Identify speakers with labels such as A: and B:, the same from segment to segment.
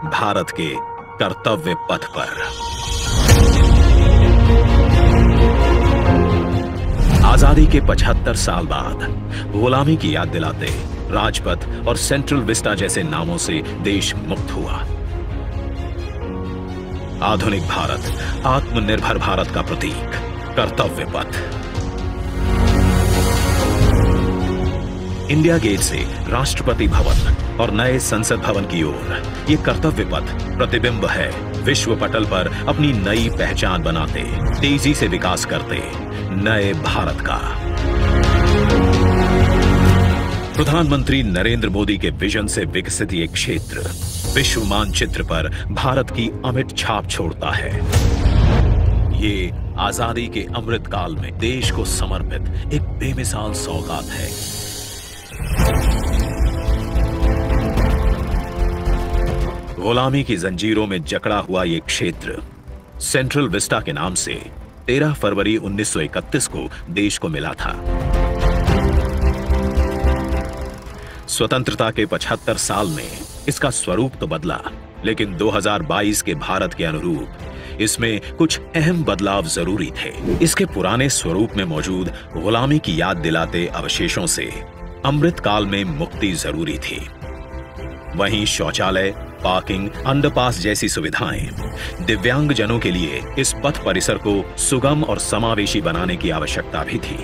A: भारत के कर्तव्य पथ पर। आजादी के 75 साल बाद गुलामी की याद दिलाते राजपथ और सेंट्रल विस्टा जैसे नामों से देश मुक्त हुआ। आधुनिक भारत, आत्मनिर्भर भारत का प्रतीक, कर्तव्य पथ। इंडिया गेट से राष्ट्रपति भवन और नए संसद भवन की ओर ये कर्तव्य पथ प्रतिबिंब है विश्व पटल पर अपनी नई पहचान बनाते, तेजी से विकास करते नए भारत का। प्रधानमंत्री नरेंद्र मोदी के विजन से विकसित ये क्षेत्र विश्व मानचित्र पर भारत की अमिट छाप छोड़ता है। ये आजादी के अमृत काल में देश को समर्पित एक बेमिसाल सौगात है। गुलामी की जंजीरों में जकड़ा हुआ ये क्षेत्र सेंट्रल विस्टा के नाम से 13 फरवरी 1931 को देश को मिला था। स्वतंत्रता के 75 साल में इसका स्वरूप तो बदला, लेकिन 2022 के भारत के अनुरूप इसमें कुछ अहम बदलाव जरूरी थे। इसके पुराने स्वरूप में मौजूद गुलामी की याद दिलाते अवशेषों से अमृत काल में मुक्ति जरूरी थी। वहीं शौचालय, पार्किंग, अंडरपास जैसी सुविधाएं दिव्यांग जनों के लिए इस पथ परिसर को सुगम और समावेशी बनाने की आवश्यकता भी थी।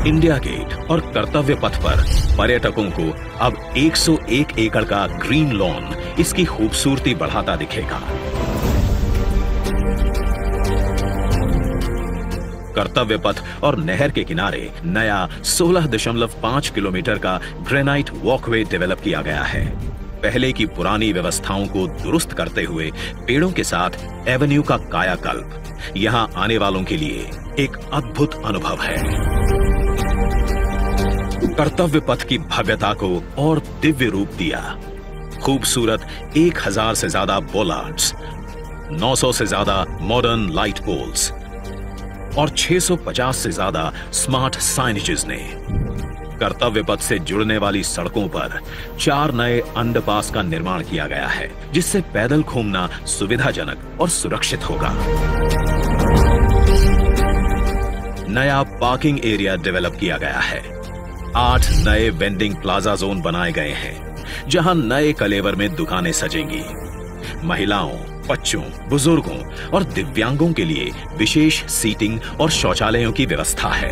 A: इंडिया गेट और कर्तव्य पथ पर पर्यटकों को अब 101 एकड़ का ग्रीन लॉन इसकी खूबसूरती बढ़ाता दिखेगा। कर्तव्य पथ और नहर के किनारे नया 16.5 किलोमीटर का ग्रेनाइट वॉकवे डेवलप किया गया है। पहले की पुरानी व्यवस्थाओं को दुरुस्त करते हुए पेड़ों के साथ एवेन्यू का कायाकल्प यहां आने वालों के लिए एक अद्भुत अनुभव है। कर्तव्य पथ की भव्यता को और दिव्य रूप दिया। खूबसूरत 1000 से ज्यादा बोलार्ड्स, 900 से ज्यादा मॉडर्न लाइट पोल्स और 650 से ज्यादा स्मार्ट साइनेजेस ने कर्तव्य पथ से जुड़ने वाली सड़कों पर 4 नए अंडरपास का निर्माण किया गया है, जिससे पैदल घूमना सुविधाजनक और सुरक्षित होगा। नया पार्किंग एरिया डेवलप किया गया है। 8 नए वेंडिंग प्लाजा जोन बनाए गए हैं, जहां नए कलेवर में दुकानें सजेंगी। महिलाओं, बच्चों, बुजुर्गों और दिव्यांगों के लिए विशेष सीटिंग और शौचालयों की व्यवस्था है।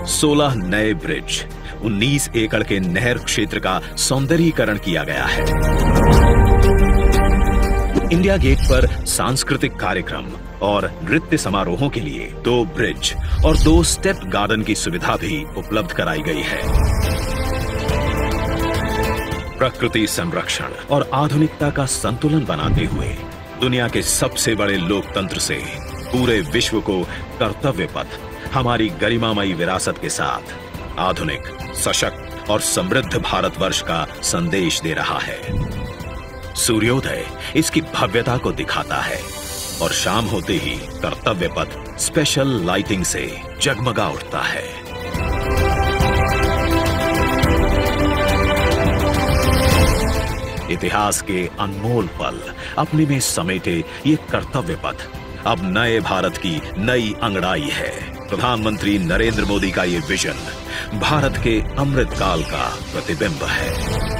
A: 16 नए ब्रिज, 19 एकड़ के नहर क्षेत्र का सौंदर्यीकरण किया गया है। इंडिया गेट पर सांस्कृतिक कार्यक्रम और नृत्य समारोहों के लिए 2 ब्रिज और 2 स्टेप गार्डन की सुविधा भी उपलब्ध कराई गई है। प्रकृति संरक्षण और आधुनिकता का संतुलन बनाते हुए दुनिया के सबसे बड़े लोकतंत्र से पूरे विश्व को कर्तव्य पथ हमारी गरिमामयी विरासत के साथ आधुनिक, सशक्त और समृद्ध भारतवर्ष का संदेश दे रहा है। सूर्योदय इसकी भव्यता को दिखाता है और शाम होते ही कर्तव्य पथ स्पेशल लाइटिंग से जगमगा उठता है। इतिहास के अनमोल पल अपने में समेटे ये कर्तव्य पथ अब नए भारत की नई अंगड़ाई है। प्रधानमंत्री नरेंद्र मोदी का ये विजन भारत के अमृत काल का प्रतिबिंब है।